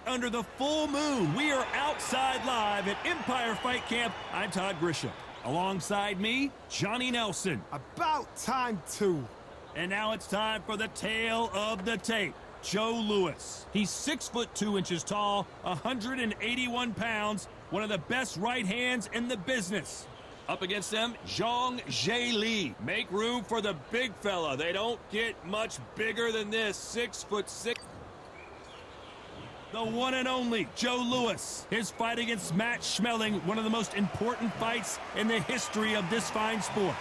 Under the full moon, we are outside live at Empire Fight Camp. I'm Todd Grisham. Alongside me, Johnny Nelson. About time too. And now it's time for the tale of the tape. Joe Louis. He's 6'2" tall, 181 pounds, one of the best right hands in the business. Up against them, Zhilei Zhang. Make room for the big fella. They don't get much bigger than this. 6'6". The one and only Joe Louis. His fight against Matt Schmeling, one of the most important fights in the history of this fine sport.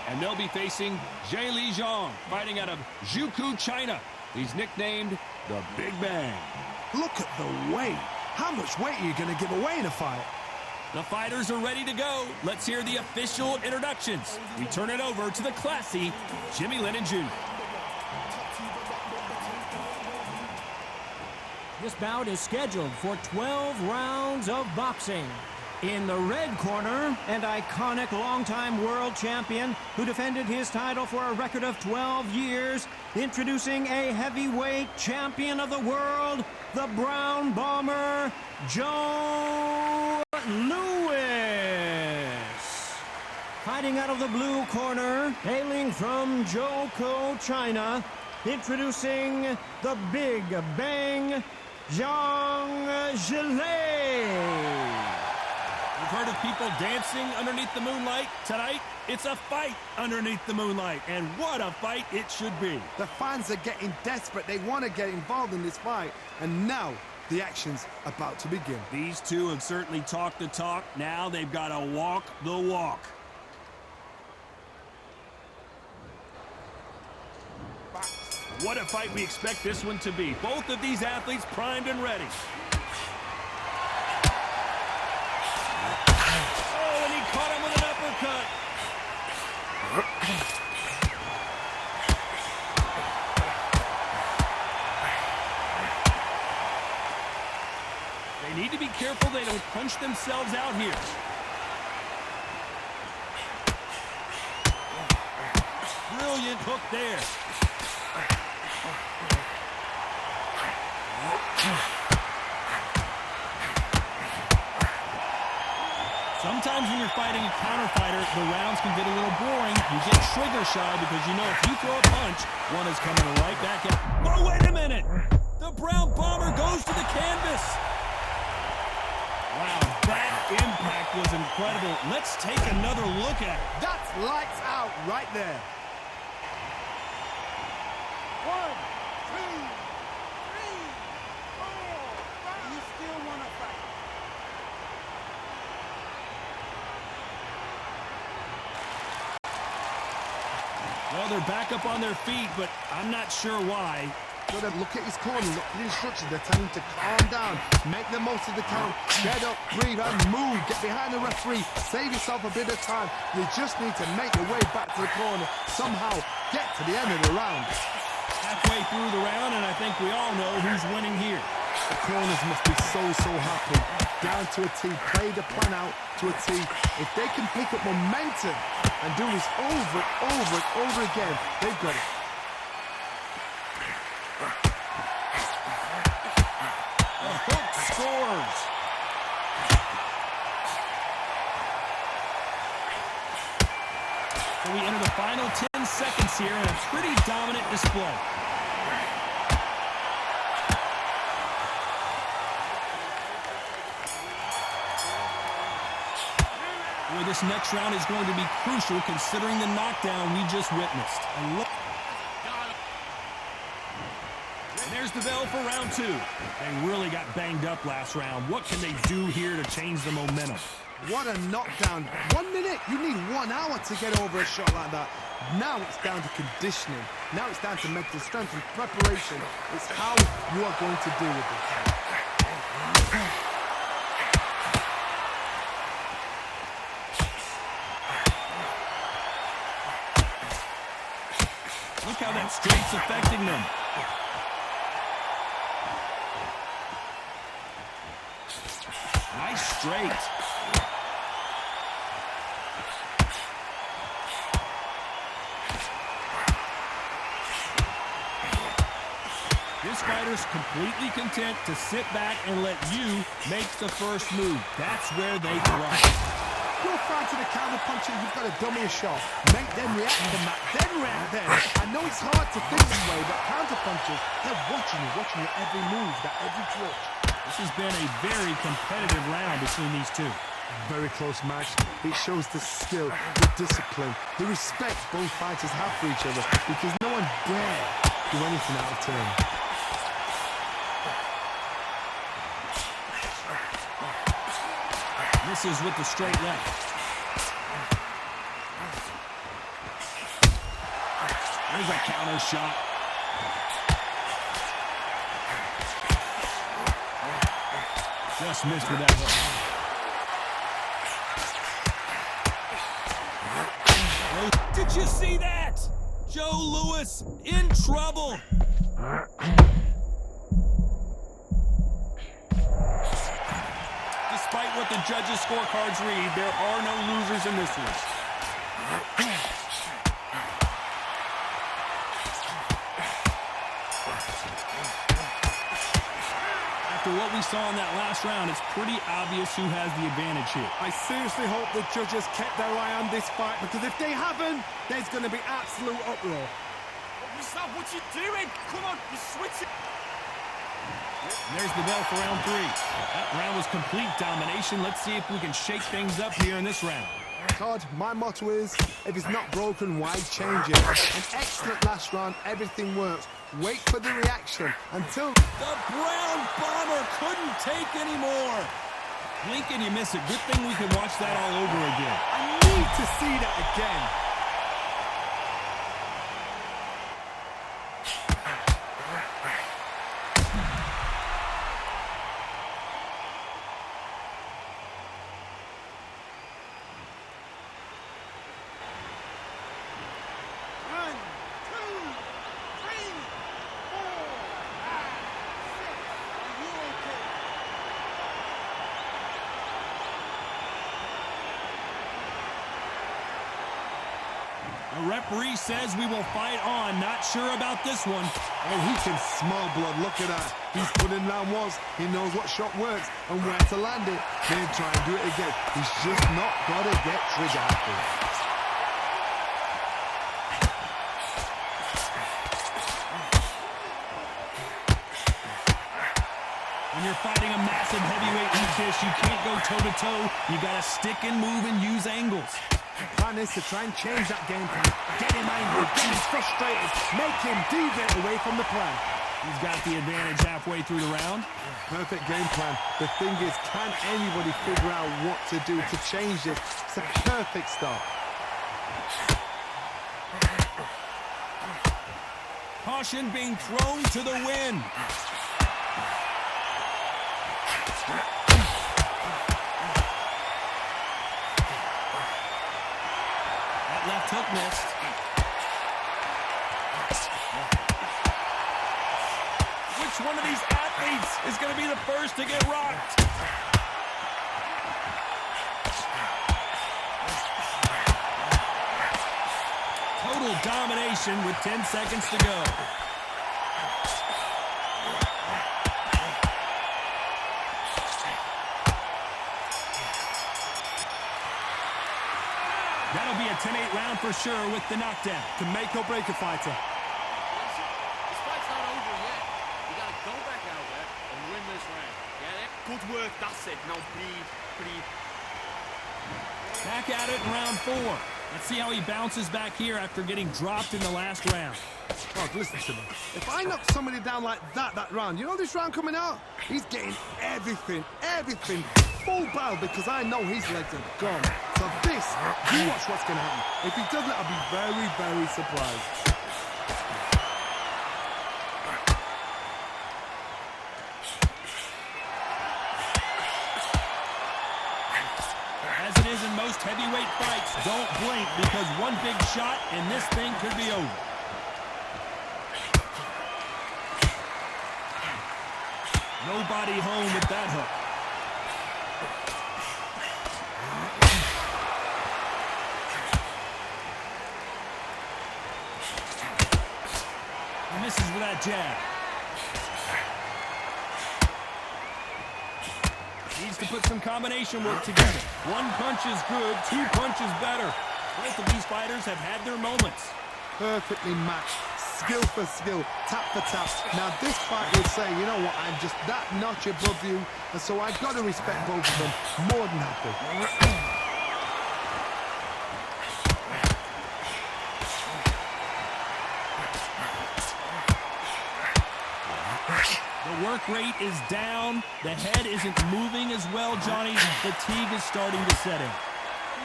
And they'll be facing Zhilei Zhang, fighting out of Zhukou, China. He's nicknamed the Big Bang. Look at the weight. How much weight are you going to give away in a fight? The fighters are ready to go. Let's hear the official introductions. We turn it over to the classy Jimmy Lennon Jr. This bout is scheduled for 12 rounds of boxing. In the red corner, an iconic longtime world champion who defended his title for a record of 12 years, introducing a heavyweight champion of the world, the Brown Bomber, Joe Louis. Fighting out of the blue corner, hailing from Zhukou, China, introducing the Big Bang, Zhilei. You've heard of people dancing underneath the moonlight. Tonight, it's a fight underneath the moonlight, and what a fight it should be. The fans are getting desperate. They want to get involved in this fight, and now the action's about to begin. These two have certainly talked the talk. Now they've got to walk the walk. What a fight we expect this one to be. Both of these athletes primed and ready. Oh, and he caught him with an uppercut. They need to be careful they don't punch themselves out here. Brilliant hook there. Sometimes when you're fighting a counter fighter, the rounds can get a little boring. You get trigger shy because you know if you throw a punch, one is coming right back at. Oh, wait a minute! The Brown Bomber goes to the canvas. Wow, that impact was incredible. Let's take another look at it. That's lights out right there. 1, 2, 3, 4, 5. You still want to fight? Well, they're back up on their feet, but I'm not sure why. So then look at his corner, look at the instructions. They're telling him to calm down, make the most of the count, get up, breathe, and move. Get behind the referee, save yourself a bit of time. You just need to make your way back to the corner, somehow get to the end of the round. Halfway through the round, and I think we all know who's winning here. The corners must be so happy. Down to a T, play the plan out to a T. If they can pick up momentum and do this over and over again, they've got it. The hook scores. So we enter the final 10 seconds here in a pretty dominant display. Boy, this next round is going to be crucial considering the knockdown we just witnessed. And look. There's the bell for round 2. They really got banged up last round. What can they do here to change the momentum? What a knockdown. 1 minute, you need 1 hour to get over a shot like that. Now it's down to conditioning. Now it's down to mental strength and preparation. It's how you are going to deal with it. Look how that straight's affecting them. Nice straight. fighters completely content to sit back and let you make the first move. That's where they thrive. You're fine to the counter puncher, you've got to dummy a shot. Make them react from that, then react then. I know it's hard to think this way, but counter punchers, they're watching your every move, that every twitch. This has been a very competitive round between these two. Very close match. It shows the skill, the discipline, the respect both fighters have for each other, because no one dare do anything out of turn. Misses with the straight left. There's a counter shot. Just missed with that hook. Did you see that? Joe Louis in trouble. Despite what the judges' scorecards read, there are no losers in this one. After what we saw in that last round, it's pretty obvious who has the advantage here. I seriously hope the judges kept their eye on this fight, because if they haven't, there's going to be absolute uproar. What you doing? Come on, you're switching. There's the bell for round 3. That round was complete domination. Let's see if we can shake things up here in this round. Todd, my motto is, if it's not broken, why change it? An excellent last round, everything works. Wait for the reaction until... The Brown Bomber couldn't take any more. Blink and you miss it. Good thing we can watch that all over again. I need to see that again. The referee says we will fight on. Not sure about this one. Oh, he can smell blood. Look at that. He's put in round once. He knows what shot works and where to land it. Then try and do it again. He's just not got to get trigger happy. When you're fighting a massive heavyweight like this, you can't go toe-to-toe. You got to stick and move and use angles. The plan is to try and change that game plan. Get him angry, get him frustrated, make him deviate away from the plan. He's got the advantage halfway through the round. Perfect game plan. The thing is, can anybody figure out what to do to change this? It's a perfect start. Caution being thrown to the wind. Left hook missed. Which one of these athletes is going to be the first to get rocked? Total domination with 10 seconds to go. That'll be a 10-8 round for sure with the knockdown. To make or break a fighter. This fight's not over yet. You gotta go back out there and win this round. Get it? Good work, that's it. Now breathe. Back at it in round 4. Let's see how he bounces back here after getting dropped in the last round. Oh, listen to me. If I knock somebody down like that round, you know this round coming out? He's getting everything, full barrel, because I know his legs are gone. So this, you watch what's going to happen. If he doesn't, I'll be very, very surprised. As it is in most heavyweight fights, don't blink, because one big shot and this thing could be over. Nobody home with that hook. He misses with that jab. Needs to put some combination work together. One punch is good, two punches better. Both of these fighters have had their moments. Perfectly matched, skill for skill, tap for tap. Now this fight will say, you know what, I'm just that notch above you, and so I've got to respect both of them more than happy. The work rate is down. The head isn't moving as well, Johnny. Fatigue is starting to set in.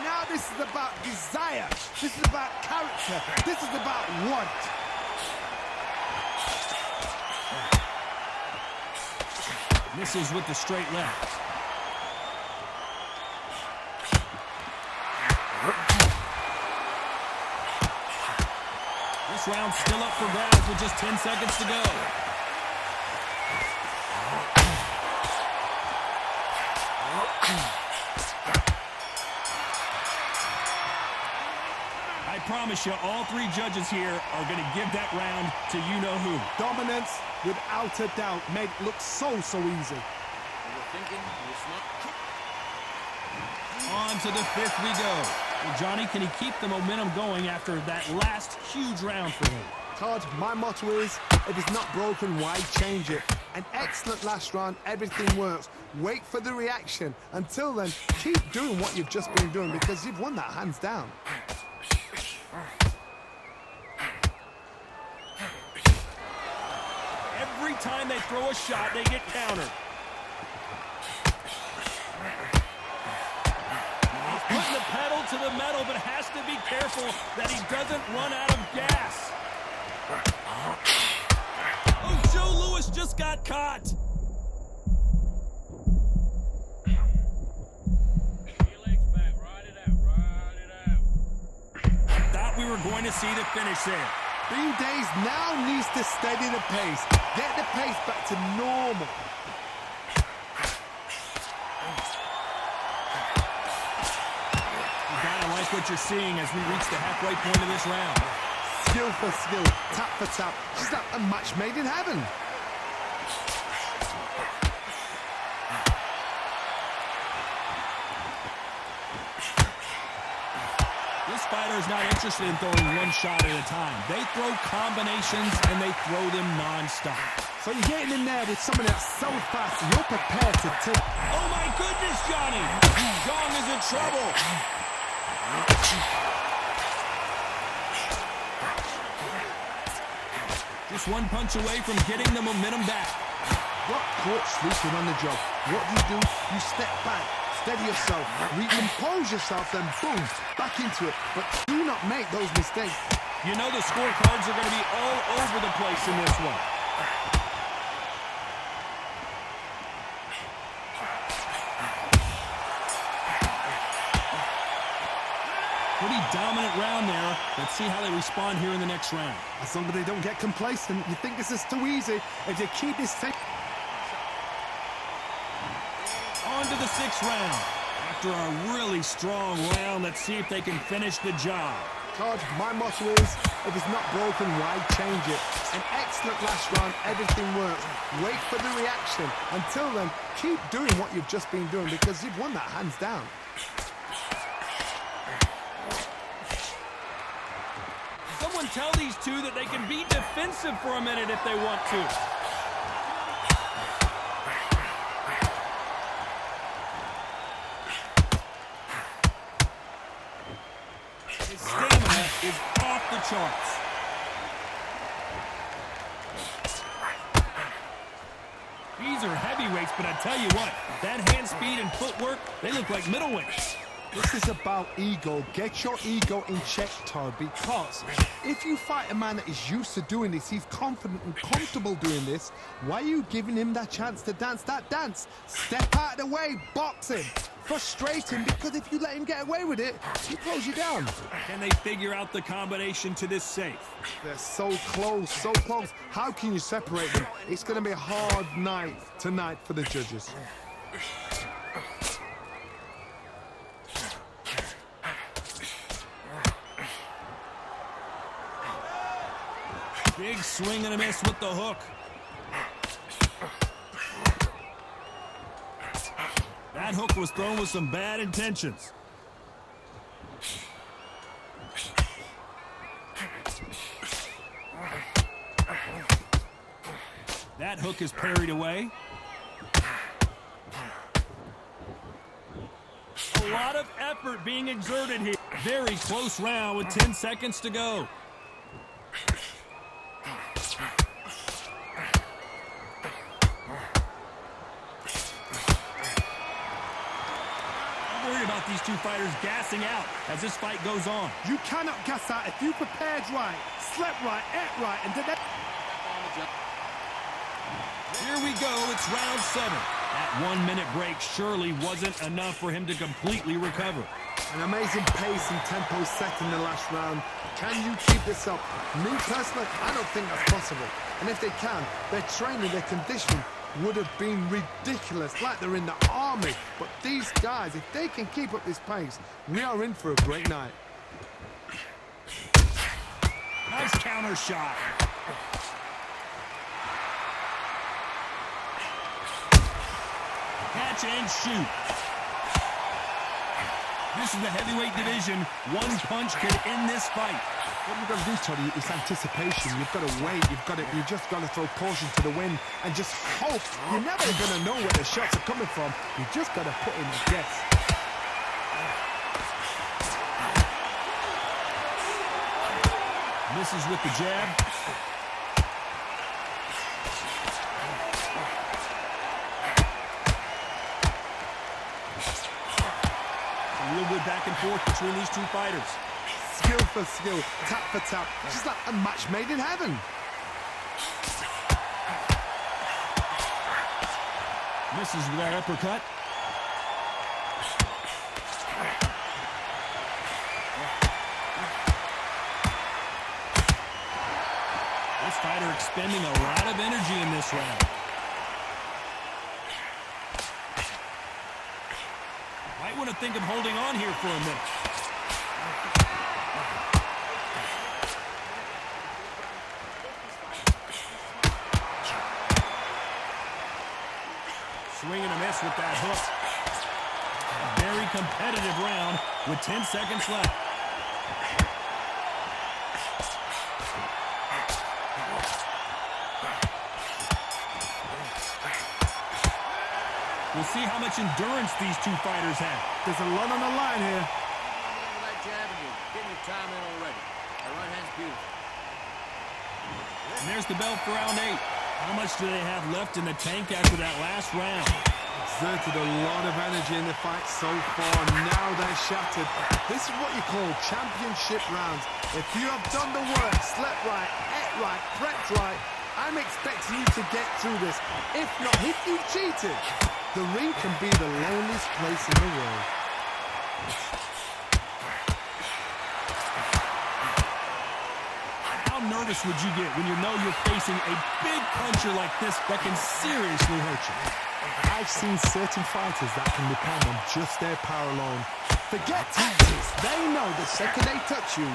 Now this is about desire. This is about character. This is about want. Misses with the straight left. This round's still up for grabs with just 10 seconds to go. I promise you, all three judges here are going to give that round to you-know-who. Dominance, without a doubt, made it look so easy. You were thinking, you were smart. On to the fifth we go. Well, Johnny, can he keep the momentum going after that last huge round for him? Todd, my motto is, if it's not broken, why change it? An excellent last round, everything works. Wait for the reaction. Until then, keep doing what you've just been doing because you've won that hands down. Every time they throw a shot, they get countered. He's putting the pedal to the metal, but has to be careful that he doesn't run out of gas. Oh, Joe Louis just got caught. Thought we were going to see the finish there. Bean Days now needs to steady the pace. Get the pace back to normal. You gotta like what you're seeing as we reach the halfway point of this round. Skill for skill, tap for tap. Just like a match made in heaven. This fighter is not interested in throwing one shot at a time. They throw combinations and they throw them non-stop. So you're getting in there with someone that's so fast, you're prepared to take... Oh my goodness, Johnny! Zhang is in trouble! Just one punch away from getting the momentum back. Got caught sleeping on the job. What do? You step back, steady yourself, recompose yourself, then boom, back into it. But do not make those mistakes. You know the scorecards are going to be all over the place in this one. Pretty dominant round there. Let's see how they respond here in the next round. As long as they don't get complacent, you think this is too easy. If you keep this tape... On to the sixth round. After a really strong round, let's see if they can finish the job. Todd, my motto is, if it's not broken, why change it? An excellent last round, everything works. Wait for the reaction. Until then, keep doing what you've just been doing because you've won that hands down. Someone tell these two that they can be defensive for a minute if they want to. His stamina is off the charts. These are heavyweights, but I tell you what, that hand speed and footwork, they look like middleweights. This is about ego. Get your ego in check, Todd, because if you fight a man that is used to doing this, he's confident and comfortable doing this, why are you giving him that chance to dance that dance? Step out of the way, box him. Frustrate him, because if you let him get away with it, he throws you down. Can they figure out the combination to this safe? They're so close, so close. How can you separate them? It's going to be a hard night tonight for the judges. Big swing and a miss with the hook. That hook was thrown with some bad intentions. That hook is parried away. A lot of effort being exerted here. Very close round with 10 seconds to go. I'm worried about these two fighters gassing out as this fight goes on. You cannot gas out if you prepared right, slept right, ate right, and did that. Here we go, it's round 7. That 1 minute break surely wasn't enough for him to completely recover. An amazing pace and tempo set in the last round. Can you keep this up? Me personally, I don't think that's possible. And if they can, their training, their conditioning would have been ridiculous, like they're in the army. But these guys, if they can keep up this pace, we are in for a great night. Nice counter shot. Catch and shoot. This is the heavyweight division. One punch could end this fight. What you've got to do, Toddy, is anticipation. You've got to wait. You just got to throw caution to the wind and just hope. You're never going to know where the shots are coming from. You just got to put in a guess. Misses with the jab. Real good back and forth between these two fighters. Skill for skill, tap for tap, just like a match made in heaven. Misses with that uppercut. This fighter expending a lot of energy in this round. Might want to think of holding on here for a minute. Swing and a miss with that hook. A very competitive round with 10 seconds left. We'll see how much endurance these two fighters have. There's a lot on the line here. That jab and you're getting your time in already. That right hand's beautiful. And there's the bell for round 8. How much do they have left in the tank after that last round? Exerted a lot of energy in the fight so far. Now they're shattered. This is what you call championship rounds. If you have done the work, slept right, ate right, prepped right, I'm expecting you to get through this. If not, if you cheated, the ring can be the loneliest place in the world. How nervous would you get when you know you're facing a big puncher like this that can seriously hurt you? I've seen certain fighters that can depend on just their power alone. Forget tactics. They know the second they touch you,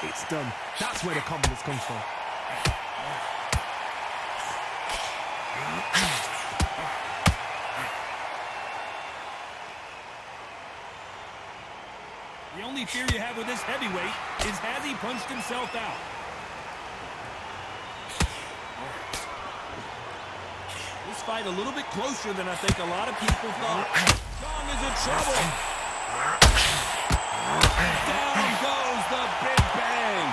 it's done. That's where the confidence comes from. The only fear you have with this heavyweight is has he punched himself out? This fight a little bit closer than I think a lot of people thought. Zhang is in trouble. Down goes the Big Bang.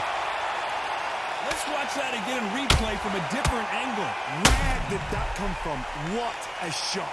Let's watch that again in replay from a different angle. Where did that come from? What a shot.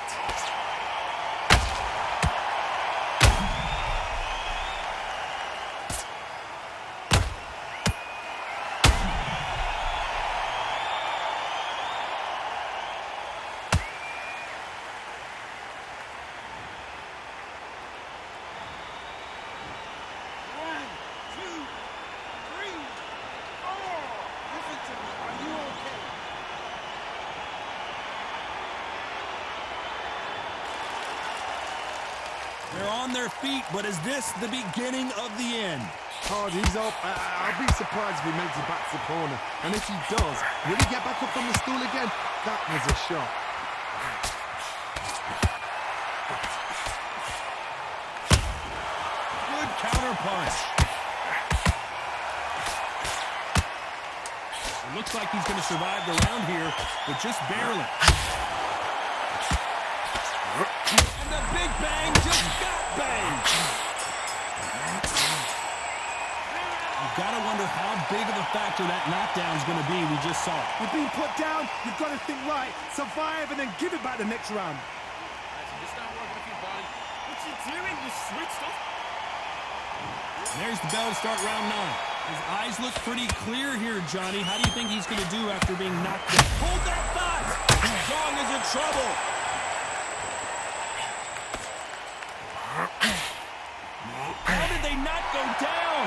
They're on their feet, but is this the beginning of the end? Oh, he's up. I'll be surprised if he makes it back to the corner. And if he does, will he get back up from the stool again? That was a shot. punch. It looks like he's going to survive the round here, but just barely. And the big bang just got banged. You've got to wonder how big of a factor that knockdown is going to be. We just saw it. You're being put down, you've got to think right, survive, and then give it back the next round. It's not working with your body. What you doing? You switched off. And there's the bell to start round 9. His eyes look pretty clear here, Johnny. How do you think he's going to do after being knocked down? Hold that thought! Zhang is in trouble. How did they not go down?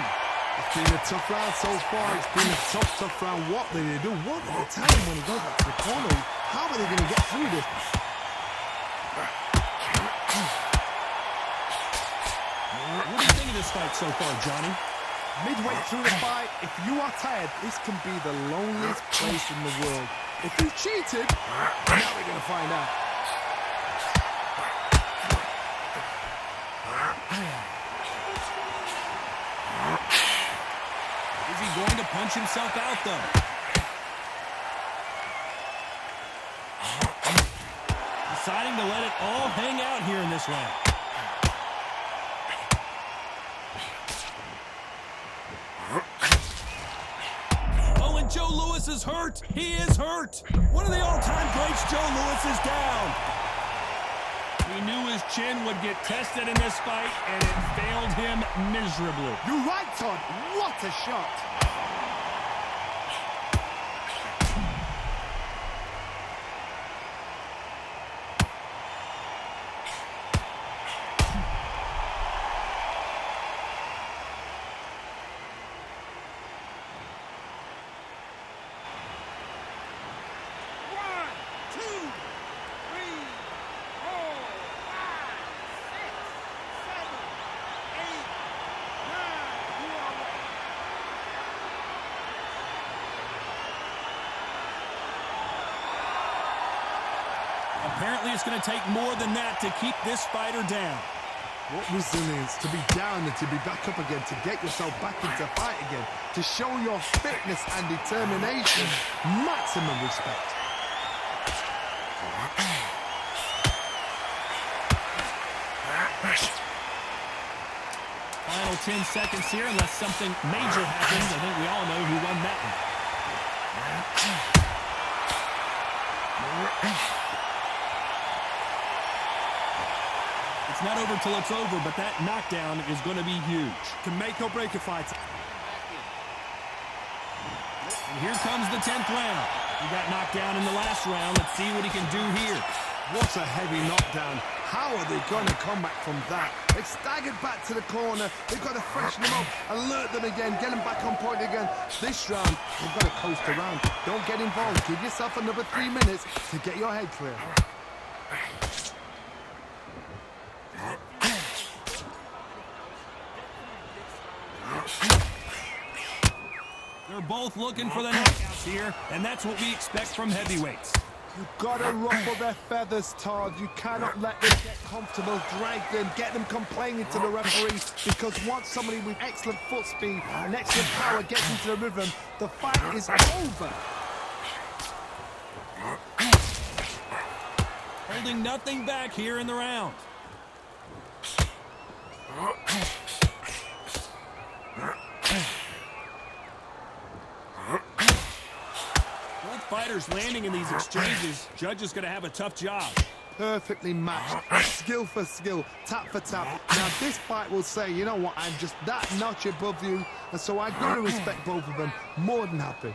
It's been a tough round so far. It's been a tough round. What did they do? What did they tell him when he goes back to the corner? How are they going to get through this? What do you think of this fight so far, Johnny? Midway through the fight, if you are tired, this can be the loneliest place in the world. If you cheated, now we're going to find out. Is he going to punch himself out, though? Deciding to let it all hang out here in this round. Oh, and Joe Louis is hurt. He is hurt. One of the all-time greats, Joe Louis, is down. We knew his chin would get tested in this fight, and it failed him miserably. You're right, Todd. What a shot. Apparently, it's going to take more than that to keep this fighter down. What resilience to be down and to be back up again, to get yourself back into fight again, to show your fitness and determination. Maximum respect. Final 10 seconds here, unless something major happens. I think we all know who won that one. It's not over till it's over, but that knockdown is going to be huge. Can make or break a fight. And here comes the 10th round. He got knocked down in the last round. Let's see what he can do here. What a heavy knockdown. How are they going to come back from that? They've staggered back to the corner. They've got to freshen them up, alert them again, get them back on point again. This round, they've got to coast around. Don't get involved. Give yourself another 3 minutes to get your head clear. They're both looking for the knockouts here, and that's what we expect from heavyweights. You've got to ruffle their feathers, Todd. You cannot let them get comfortable, drag them, get them complaining to the referee, because once somebody with excellent foot speed and excellent power gets into the rhythm, the fight is over. Holding nothing back here in the round. Both fighters landing in these exchanges. Judge is going to have a tough job. Perfectly matched, skill for skill, tap for tap. Now this fight will say, you know what, I'm just that notch above you, and so I've got to respect both of them. More than happy.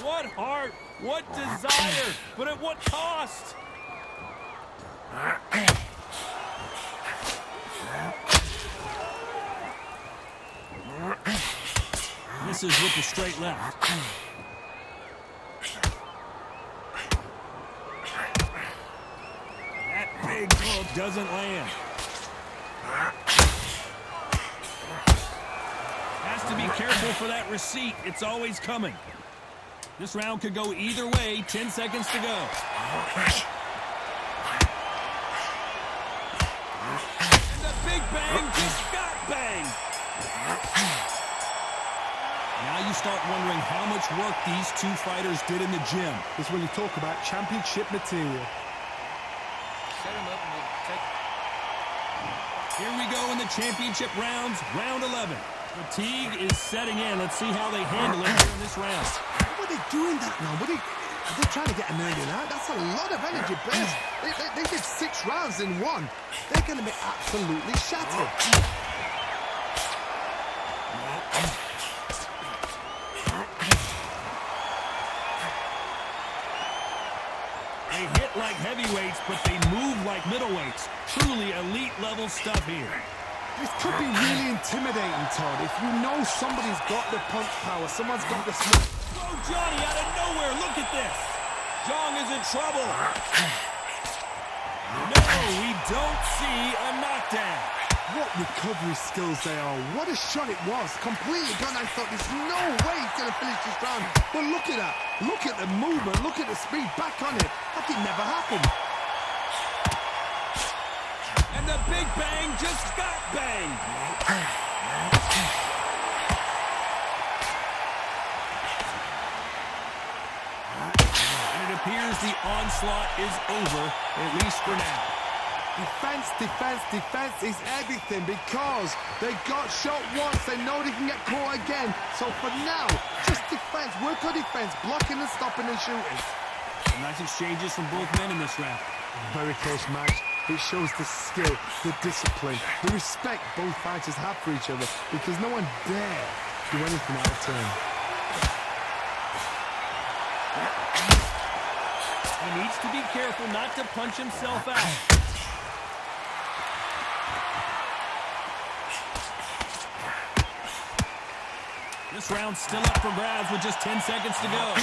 What heart, what desire, but at what cost? Misses with the straight left. That big hook doesn't land. Has to be careful for that receipt. It's always coming. This round could go either way. 10 seconds to go. bang just got banged. Now you start wondering how much work these two fighters did in the gym. It's when you talk about championship material. Set him up and we'll take it. Here we go in the championship rounds, round 11. Fatigue is setting in. Let's see how they handle it here in this round. What are they doing that now? Are they trying to get an early out? That's a lot of energy burst. They did 6 rounds in one. They're going to be absolutely shattered. They hit like heavyweights, but they move like middleweights. Truly elite level stuff here. This could be really intimidating, Todd. If you know somebody's got the punch power, someone's got the smoke. Oh, Johnny, out of nowhere, look at this. Zhang is in trouble. No, we don't see a knockdown. What recovery skills they are. What a shot it was. Completely gone. I thought there's no way he's going to finish this round. But look at that. Look at the movement. Look at the speed. Back on it. Like it never happened. And the big bang just got banged. And it appears the onslaught is over, at least for now. Defense, defense, defense is everything because they got shot once. They know they can get caught again. So for now, just defense. Work on defense. Blocking and stopping and shooting. Some nice exchanges from both men in this round. Very close match. It shows the skill, the discipline, the respect both fighters have for each other because no one dare do anything out of turn. He needs to be careful not to punch himself out. This round's still up for grabs with just 10 seconds to go.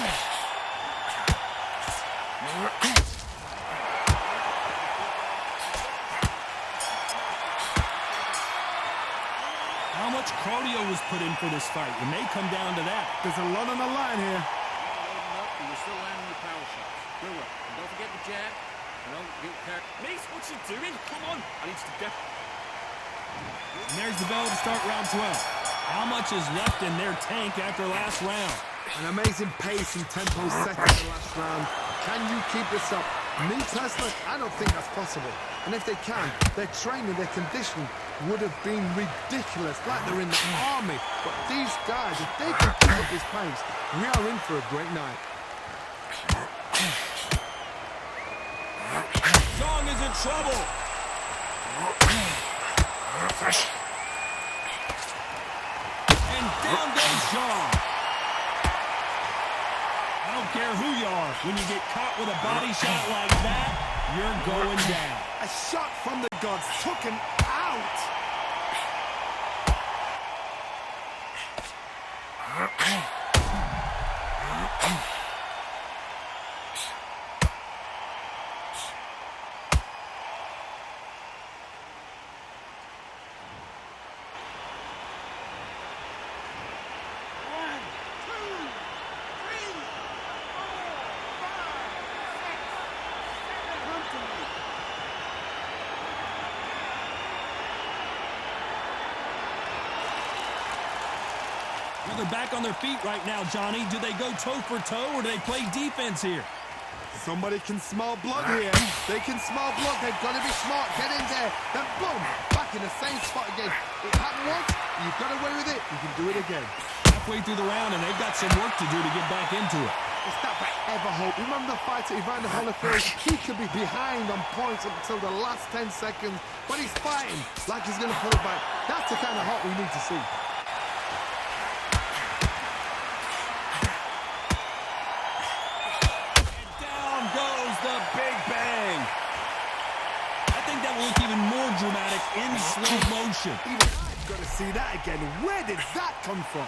How much cardio was put in for this fight? It may come down to that. There's a lot on the line here. Loading up, but you're still landing your power shots. Good work. And don't forget the jab. And don't get carried. Mace, what you doing? Come on. I need to get... And there's the bell to start round 12. How much is left in their tank after last round? An amazing pace and tempo set in the last round. Can you keep this up? Me personally, I don't think that's possible. And if they can, their training, their conditioning would have been ridiculous, like they're in the army. But these guys, if they can keep up this pace, we are in for a great night. Zhang is in trouble. And down goes Zhang. I don't care who you are. When you get caught with a body shot like that, you're going down. A shot from the gods took him out. Well, they're back on their feet right now, Johnny. Do they go toe for toe or do they play defense here? Somebody can smell blood here. They can smell blood. They've got to be smart. Get in there. Then boom, back in the same spot again. It happened once. You got away with it. You can do it again. Halfway through the round, and they've got some work to do to get back into it. It's that forever hope. Remember the fight at Evander Holyfield? He could be behind on points up until the last 10 seconds, but he's fighting like he's going to pull it back. That's the kind of hope we need to see. The big bang. I think that will look even more dramatic in slow motion. Even I've got to see that again. Where did that come from?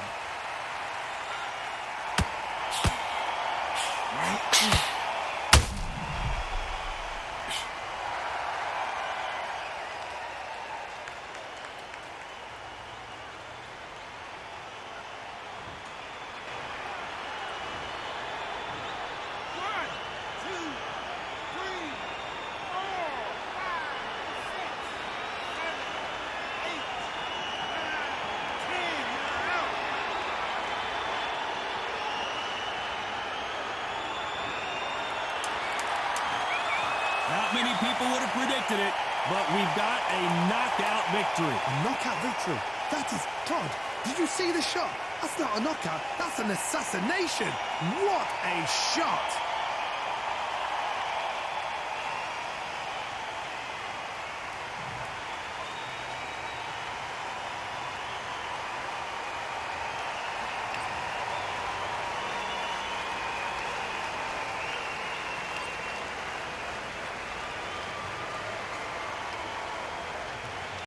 Not many people would have predicted it, but we've got a knockout victory. A knockout victory? That is God. Did you see the shot? That's not a knockout. That's an assassination. What a shot.